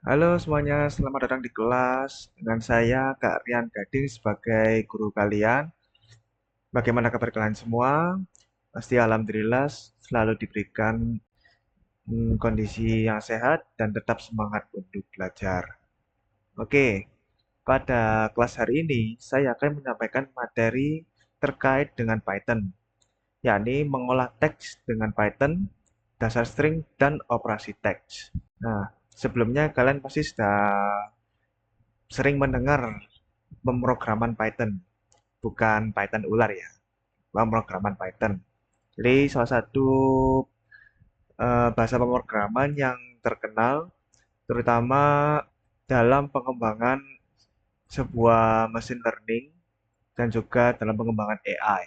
Halo semuanya, selamat datang di kelas. Dengan saya Kak Rian Gading sebagai guru kalian. Bagaimana kabar kalian semua? Pasti alhamdulillah selalu diberikan kondisi yang sehat dan tetap semangat untuk belajar. Oke, pada kelas hari ini saya akan menyampaikan materi terkait dengan Python, yakni mengolah teks dengan Python, dasar string, dan operasi teks. Nah, sebelumnya kalian pasti sudah sering mendengar pemrograman Python, bukan Python ular ya, pemrograman Python. Jadi salah satu bahasa pemrograman yang terkenal, terutama dalam pengembangan sebuah mesin learning dan juga dalam pengembangan AI.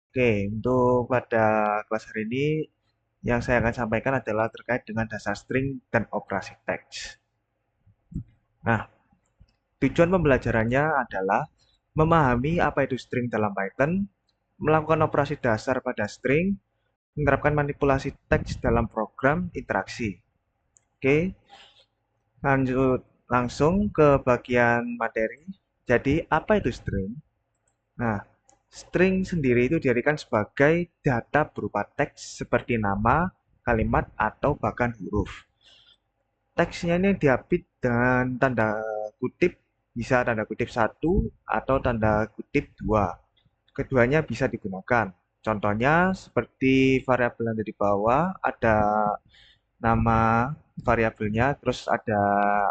Oke, untuk pada kelas hari ini yang saya akan sampaikan adalah terkait dengan dasar string dan operasi teks. Nah, tujuan pembelajarannya adalah memahami apa itu string dalam Python, melakukan operasi dasar pada string, menerapkan manipulasi teks dalam program interaksi. Oke, lanjut langsung ke bagian materi. Jadi, apa itu string? Nah, string sendiri itu dijadikan sebagai data berupa teks seperti nama, kalimat, atau bahkan huruf. Teksnya ini diapit dengan tanda kutip, bisa tanda kutip satu atau tanda kutip dua. Keduanya bisa digunakan. Contohnya seperti variabel yang ada di bawah, ada nama variabelnya, terus ada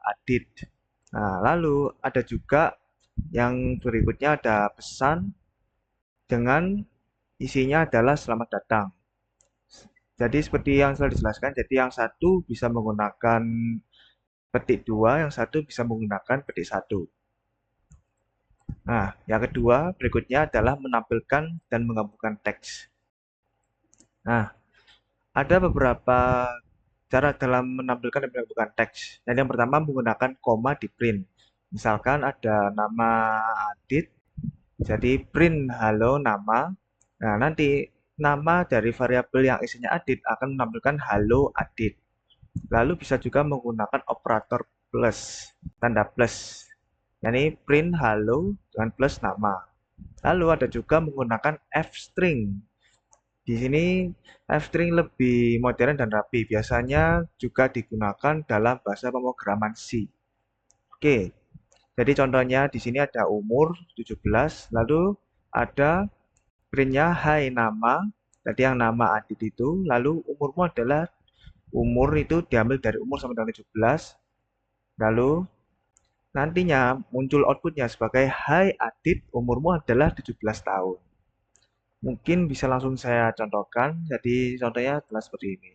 adit. Nah, lalu ada juga yang berikutnya ada pesan dengan isinya adalah selamat datang. Jadi seperti yang sudah dijelaskan, jadi yang satu bisa menggunakan petik dua, yang satu bisa menggunakan petik satu. Nah, yang kedua berikutnya adalah menampilkan dan menggabungkan teks. Nah, ada beberapa cara dalam menampilkan dan menggabungkan teks. Dan yang pertama menggunakan koma di print. Misalkan ada nama Adit, jadi print halo nama. Nah, nanti nama dari variabel yang isinya Adit akan menampilkan halo Adit. Lalu bisa juga menggunakan operator plus, tanda plus. Yani print halo dengan plus nama. Lalu ada juga menggunakan f-string. Di sini f-string lebih modern dan rapi. Biasanya juga digunakan dalam bahasa pemrograman C. Oke, jadi contohnya di sini ada umur 17, lalu ada printnya hai nama. Tadi yang nama Adit itu, lalu umurmu adalah umur itu diambil dari umur sampai dengan 17. Lalu nantinya muncul outputnya sebagai hai Adit, umurmu adalah 17 tahun. Mungkin bisa langsung saya contohkan. Jadi contohnya adalah seperti ini.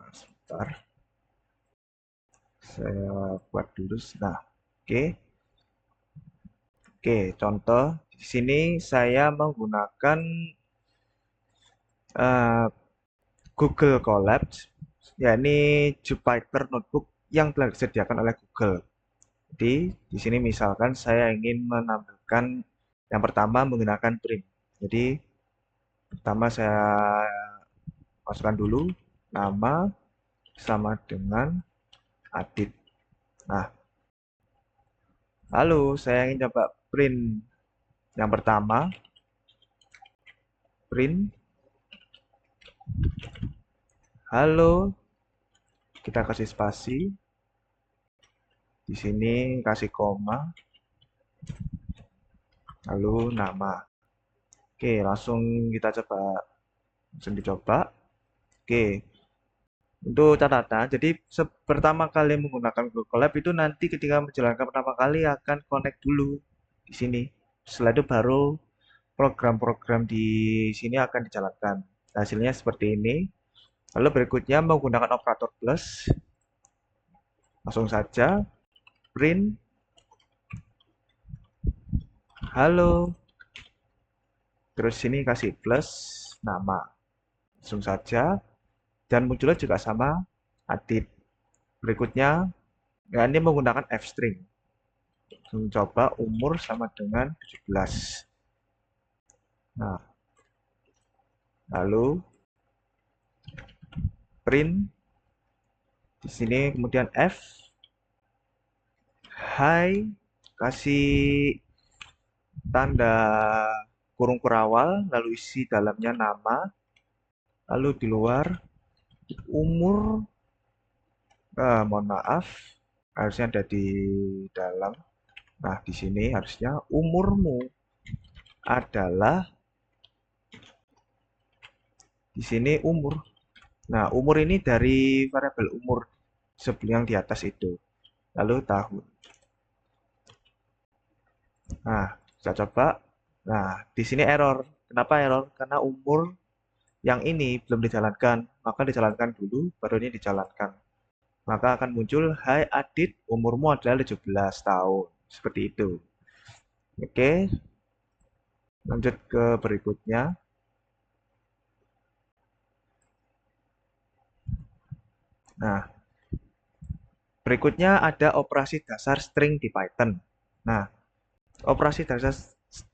Sebentar, saya buat dulu. Nah, oke, oke. Contoh di sini saya menggunakan eh, Google Colab, yakni Jupyter Notebook yang telah disediakan oleh Google. Jadi di sini misalkan saya ingin menampilkan yang pertama menggunakan print. Jadi pertama saya masukkan dulu nama sama dengan Adit. Nah, lalu saya ingin coba print yang pertama, print halo, kita kasih spasi, di sini kasih koma, lalu nama. Oke, langsung kita coba, langsung dicoba. Oke, untuk catatan, jadi pertama kali menggunakan Google Colab itu nanti ketika menjalankan pertama kali akan connect dulu di sini. Setelah itu baru program-program di sini akan dijalankan. Hasilnya seperti ini. Lalu berikutnya menggunakan operator plus. Langsung saja print halo. Terus sini kasih plus nama. Langsung saja. Dan munculnya juga sama Adit. Berikutnya, ya ini menggunakan f-string. Mencoba umur sama dengan 17. Nah, lalu print Di sini kemudian F, hi, kasih tanda kurung kurawal, lalu isi dalamnya nama, lalu di luar umur, mohon maaf, harusnya ada di dalam. Nah, di sini harusnya umurmu adalah di sini umur. Nah, umur ini dari variabel umur sebelum yang di atas itu. Lalu tahun. Nah, saya coba. Nah, di sini error. Kenapa error? Karena umur yang ini belum dijalankan. Maka dijalankan dulu, baru ini dijalankan. Maka akan muncul, hai Adit, umurmu adalah 17 tahun. Seperti itu. Oke, lanjut ke berikutnya. Nah, berikutnya ada operasi dasar string di Python. Nah, operasi dasar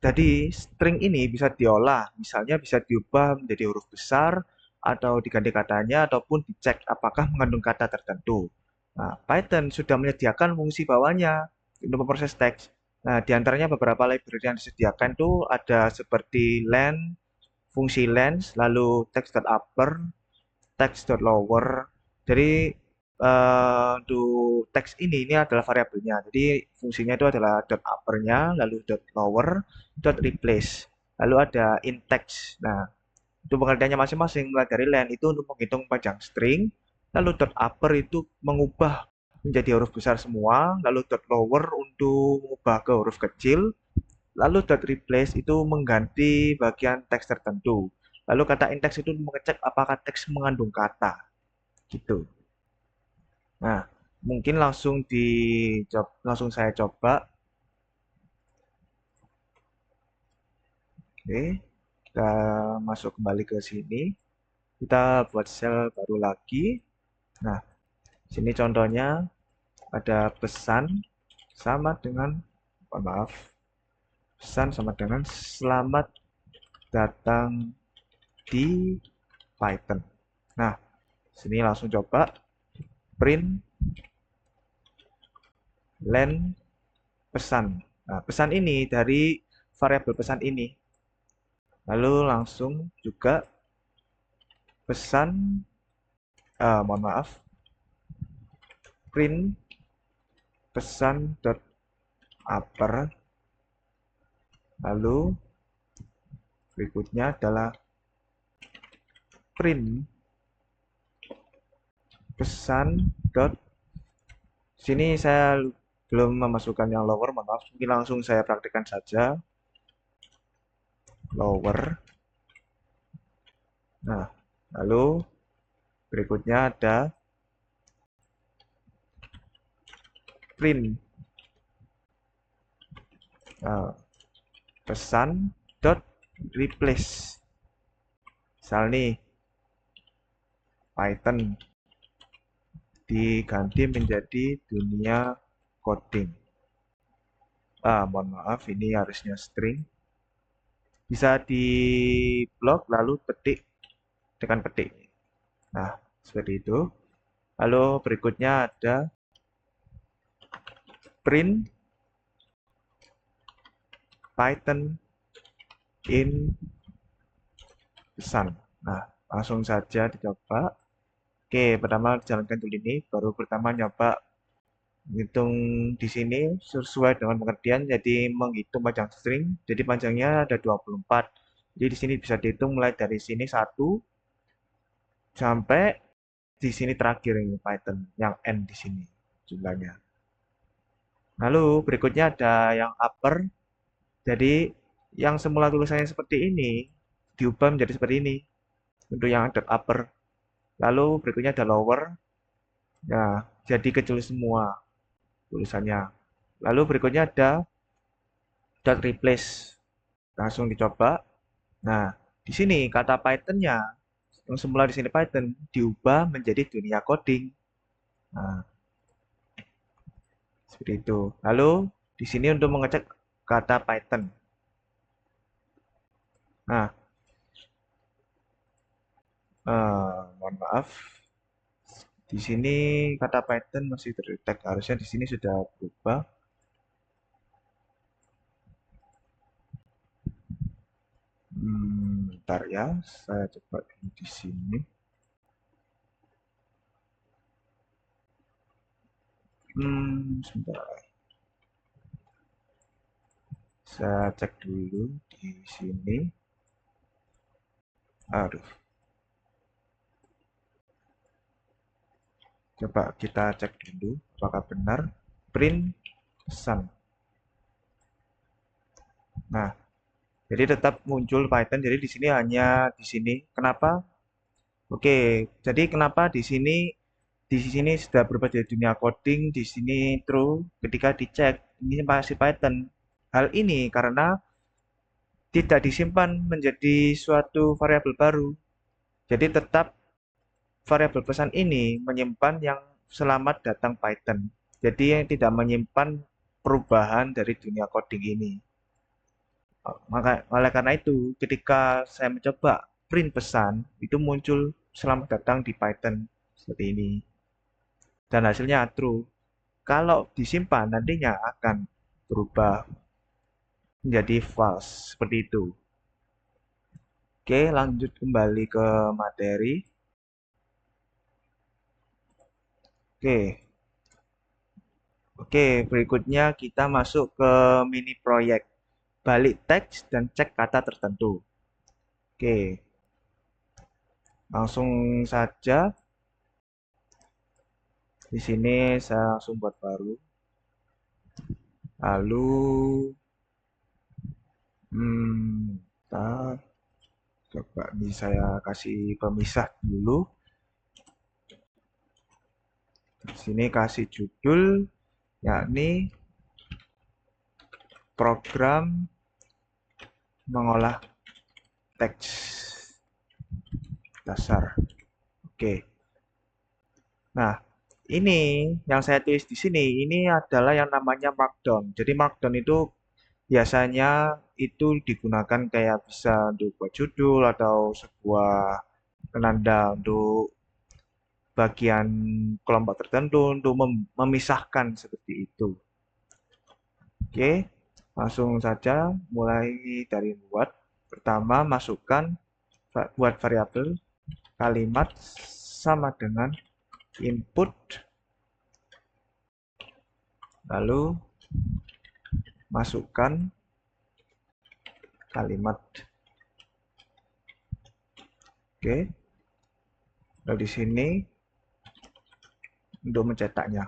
jadi string ini bisa diolah, misalnya bisa diubah menjadi huruf besar atau diganti katanya ataupun dicek apakah mengandung kata tertentu. Nah, Python sudah menyediakan fungsi bawahnya untuk memproses teks. Nah, di antaranya beberapa library yang disediakan itu ada seperti len, fungsi lens, lalu text.upper, text.lower. Jadi untuk teks ini adalah variabelnya. Jadi fungsinya itu adalah dot uppernya, lalu dot lower, dot replace. Lalu ada in text. Nah, itu pengertiannya masing-masing. Mulai dari len itu untuk menghitung panjang string, lalu dot upper itu mengubah menjadi huruf besar semua, lalu dot lower untuk mengubah ke huruf kecil, lalu dot replace itu mengganti bagian teks tertentu. Lalu kata in text itu mengecek apakah teks mengandung kata. Gitu. Nah, mungkin langsung saya coba. Oke, kita masuk kembali ke sini. Kita buat sel baru lagi. Nah, sini contohnya ada pesan sama dengan, maaf, pesan sama dengan selamat datang di Python. Nah, sini langsung coba print len pesan. Nah, pesan ini dari variabel pesan ini. Lalu langsung juga pesan, mohon maaf, print pesan dot upper, lalu berikutnya adalah print pesan dot, sini saya belum memasukkan yang lower, mohon maaf, mungkin langsung saya praktikkan saja lower. Nah, lalu berikutnya ada print pesan dot replace. Misal nih Python diganti menjadi dunia coding. Mohon maaf, ini harusnya string. Bisa di blok lalu tekan petik. Nah, seperti itu. Lalu berikutnya ada print Python in pesan. Nah, langsung saja dicoba. Oke, pertama jalankan dulu ini, baru pertama nyoba hitung di sini sesuai dengan pengertian, jadi menghitung panjang string, jadi panjangnya ada 24. Jadi di sini bisa dihitung mulai dari sini 1 sampai di sini terakhir ini Python yang n di sini jumlahnya. Lalu berikutnya ada yang upper. Jadi yang semula tulisannya seperti ini diubah menjadi seperti ini untuk yang dot upper. Lalu berikutnya ada lower. Nah, jadi kecil semua tulisannya. Lalu berikutnya ada dot replace. Langsung dicoba. Nah, di sini kata Python-nya yang semula di sini Python diubah menjadi dunia coding. Nah, seperti itu. Lalu di sini untuk mengecek kata Python. Nah, mohon maaf. Di sini kata Python masih terdetek, harusnya di sini sudah berubah. Bentar ya, saya coba dulu di sini. Sebentar, saya cek dulu di sini. Aduh, coba kita cek dulu apakah benar print pesan. Nah, jadi tetap muncul Python. Jadi di sini hanya di sini. Kenapa? Oke, jadi kenapa di sini sudah berubah jadi dunia coding, di sini true. Ketika dicek ini masih Python. Hal ini karena tidak disimpan menjadi suatu variabel baru. Jadi tetap variabel pesan ini menyimpan yang selamat datang Python. Jadi yang tidak menyimpan perubahan dari dunia coding ini. Oleh karena itu, ketika saya mencoba print pesan, itu muncul selamat datang di Python seperti ini. Dan hasilnya true. Kalau disimpan, nantinya akan berubah menjadi false. Seperti itu. Oke, lanjut kembali ke materi. Oke, oke, berikutnya kita masuk ke mini proyek. Balik teks dan cek kata tertentu. Oke, langsung saja. Di sini saya langsung buat baru. Lalu, bentar. Coba ini saya kasih pemisah dulu. Di sini kasih judul, yakni program mengolah teks dasar. Oke. Nah, ini yang saya tulis di sini, ini adalah yang namanya Markdown. Jadi Markdown itu biasanya itu digunakan kayak bisa untuk buat judul atau sebuah penanda untuk bagian kelompok tertentu untuk memisahkan seperti itu. Oke, langsung saja mulai dari buat. Pertama, masukkan buat variabel kalimat sama dengan input, lalu masukkan kalimat. Oke, lalu di sini untuk mencetaknya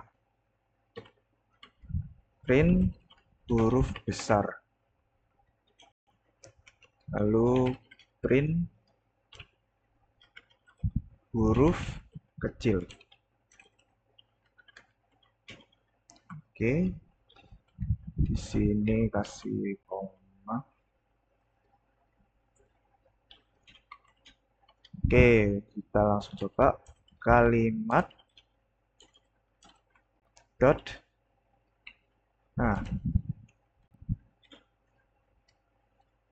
print huruf besar, lalu print huruf kecil. Oke, di sini kasih koma. Oke, kita langsung coba kalimat dot. Nah,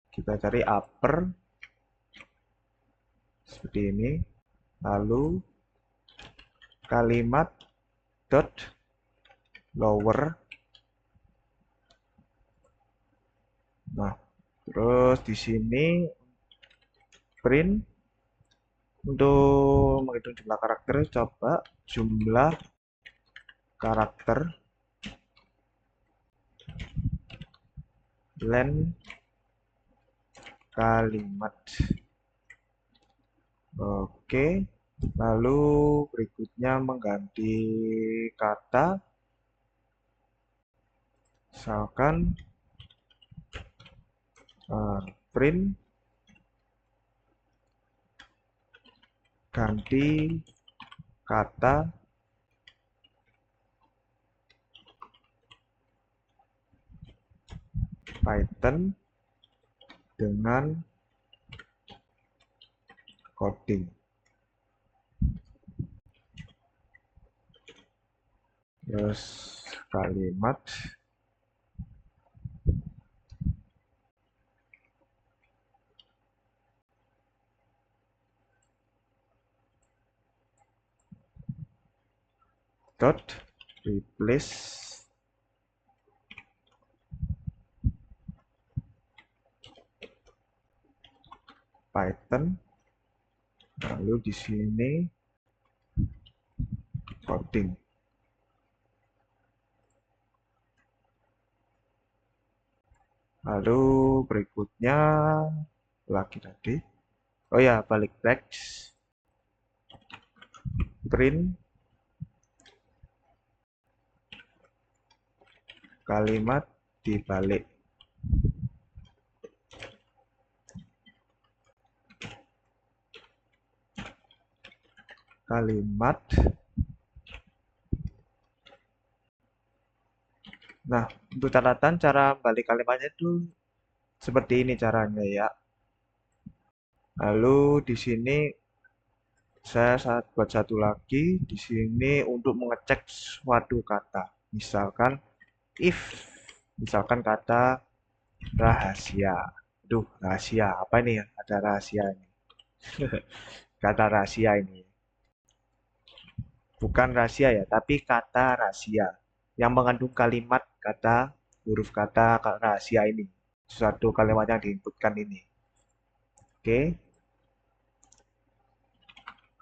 kita cari upper seperti ini, lalu kalimat dot lower. Nah, terus di sini print untuk menghitung jumlah karakter, coba jumlah karakter length kalimat. Oke, lalu berikutnya mengganti kata, misalkan print ganti kata Python dengan coding. Terus kalimat dot replace Python, lalu di sini coding. Lalu berikutnya lagi tadi. Oh ya, balik teks. Print kalimat dibalik. Kalimat. Nah, untuk catatan cara balik kalimatnya itu seperti ini caranya ya. Lalu di sini saya buat satu lagi di sini untuk mengecek suatu kata. Misalkan kata rahasia. Duh, rahasia apa ini ya? Ada rahasia ini. Kata rahasia ini. Bukan rahasia ya, tapi kata rahasia yang mengandung kalimat kata huruf kata rahasia ini. Suatu kalimat yang diinputkan ini. Oke.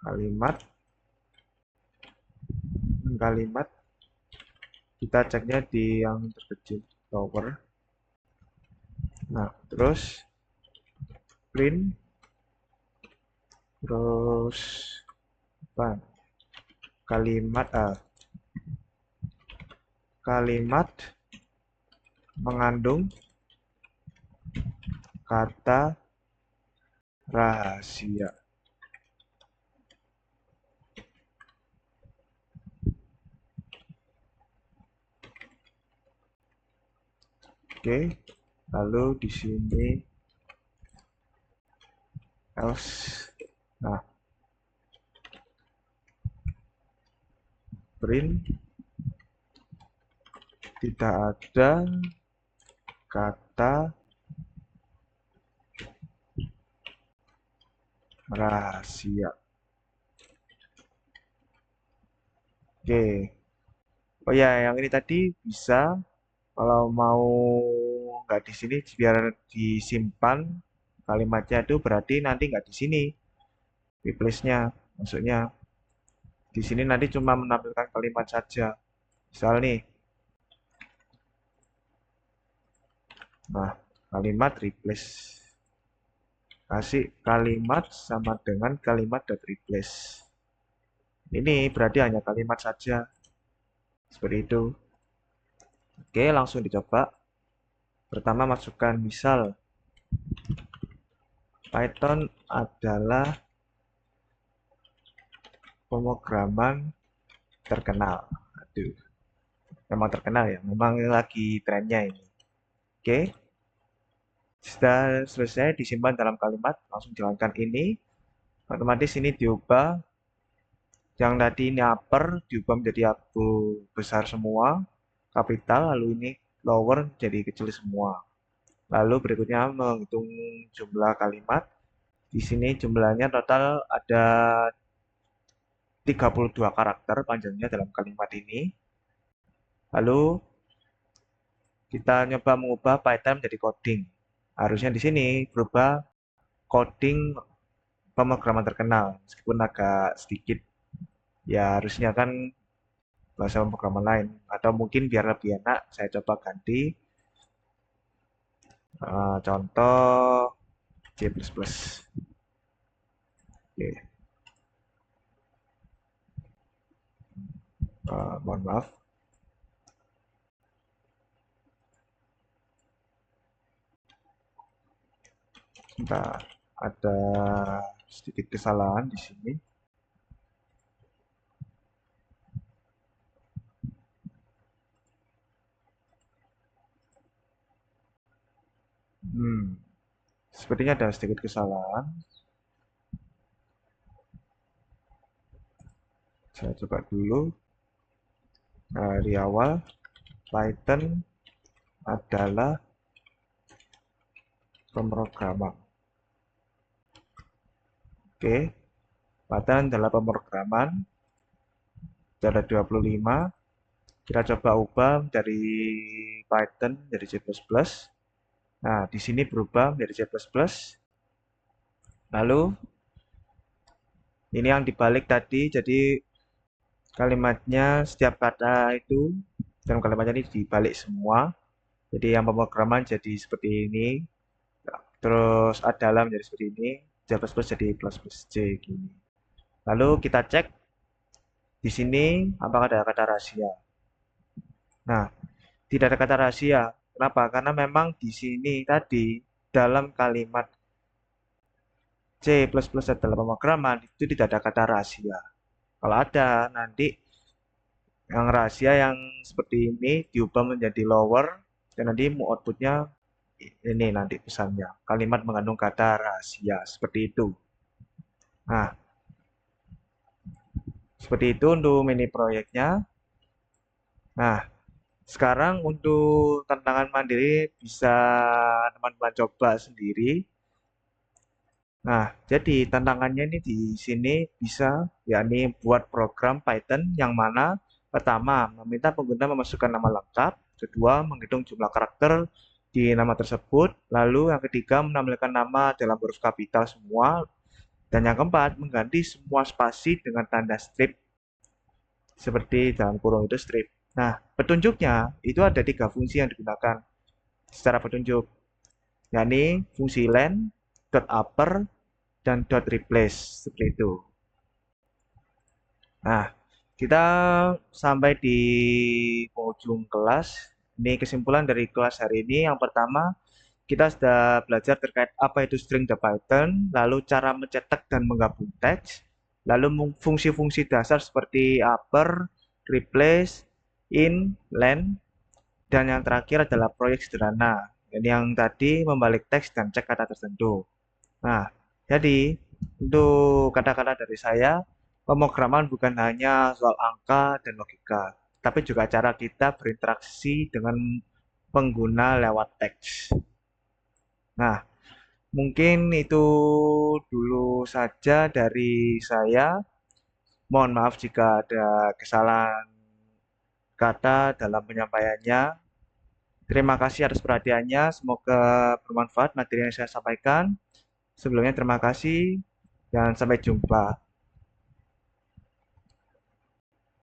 Kalimat kita ceknya di yang terkecil lower. Nah, terus print terus apa? Kalimat mengandung kata rahasia. Oke, lalu di sini else. Nah, print tidak ada kata rahasia. Oke. Oh ya, yang ini tadi bisa kalau mau nggak di sini biar disimpan kalimatnya itu berarti nanti nggak di sini replace-nya. Maksudnya di sini nanti cuma menampilkan kalimat saja. Misal nih, nah kalimat replace. Kasih kalimat sama dengan kalimat dot replace. Ini berarti hanya kalimat saja. Seperti itu. Oke, langsung dicoba. Pertama masukkan misal Python adalah pemrograman terkenal. Aduh, memang terkenal ya. Memang lagi trennya ini. Oke, sudah selesai disimpan dalam kalimat. Langsung jalankan ini. Otomatis ini diubah. Yang tadi ini upper diubah menjadi besar semua, kapital. Lalu ini lower jadi kecil semua. Lalu berikutnya menghitung jumlah kalimat. Di sini jumlahnya total ada 32 karakter panjangnya dalam kalimat ini. Lalu kita nyoba mengubah Python menjadi coding. Harusnya di sini berubah coding pemrograman terkenal, meskipun agak sedikit. Ya harusnya kan bahasa pemrograman lain. Atau mungkin biar lebih enak, saya coba ganti contoh C++. Oke. Mohon maaf. Sebentar, ada sedikit kesalahan di sini. Sepertinya ada sedikit kesalahan. Saya coba dulu. Dari awal, Python adalah pemrograman. Oke, Python adalah pemrograman ada 25. Kita coba ubah dari Python jadi C++. Nah, di sini berubah menjadi C++. Lalu ini yang dibalik tadi, jadi kalimatnya setiap kata itu dalam kalimatnya ini dibalik semua. Jadi yang pemrograman jadi seperti ini, terus adalah menjadi seperti ini, C++ jadi plus plus C gini. Lalu kita cek di sini apakah ada kata rahasia. Nah, tidak ada kata rahasia. Kenapa? Karena memang di sini tadi dalam kalimat C++ adalah pemrograman itu tidak ada kata rahasia. Kalau ada nanti yang rahasia yang seperti ini diubah menjadi lower dan nanti outputnya ini nanti pesannya kalimat mengandung kata rahasia seperti itu. Nah, seperti itu untuk mini proyeknya. Nah, sekarang untuk tantangan mandiri bisa teman-teman coba sendiri. Nah, jadi tantangannya ini di sini bisa yakni buat program Python yang mana pertama meminta pengguna memasukkan nama lengkap, kedua menghitung jumlah karakter di nama tersebut, lalu yang ketiga menampilkan nama dalam huruf kapital semua, dan yang keempat mengganti semua spasi dengan tanda strip seperti dalam kurung itu strip. Nah, petunjuknya itu ada 3 fungsi yang digunakan secara petunjuk, yakni fungsi len, dot upper, dan dot replace seperti itu. Nah, kita sampai di ujung kelas. Ini kesimpulan dari kelas hari ini. Yang pertama, kita sudah belajar terkait apa itu string the Python, lalu cara mencetak dan menggabung teks, lalu fungsi-fungsi dasar seperti upper, replace, in, len, dan yang terakhir adalah proyek sederhana. Ini yang tadi membalik teks dan cek kata tertentu. Nah, jadi untuk kata-kata dari saya, pemrograman bukan hanya soal angka dan logika, tapi juga cara kita berinteraksi dengan pengguna lewat teks. Nah, mungkin itu dulu saja dari saya. Mohon maaf jika ada kesalahan kata dalam penyampaiannya. Terima kasih atas perhatiannya. Semoga bermanfaat materi yang saya sampaikan. Sebelumnya terima kasih dan sampai jumpa.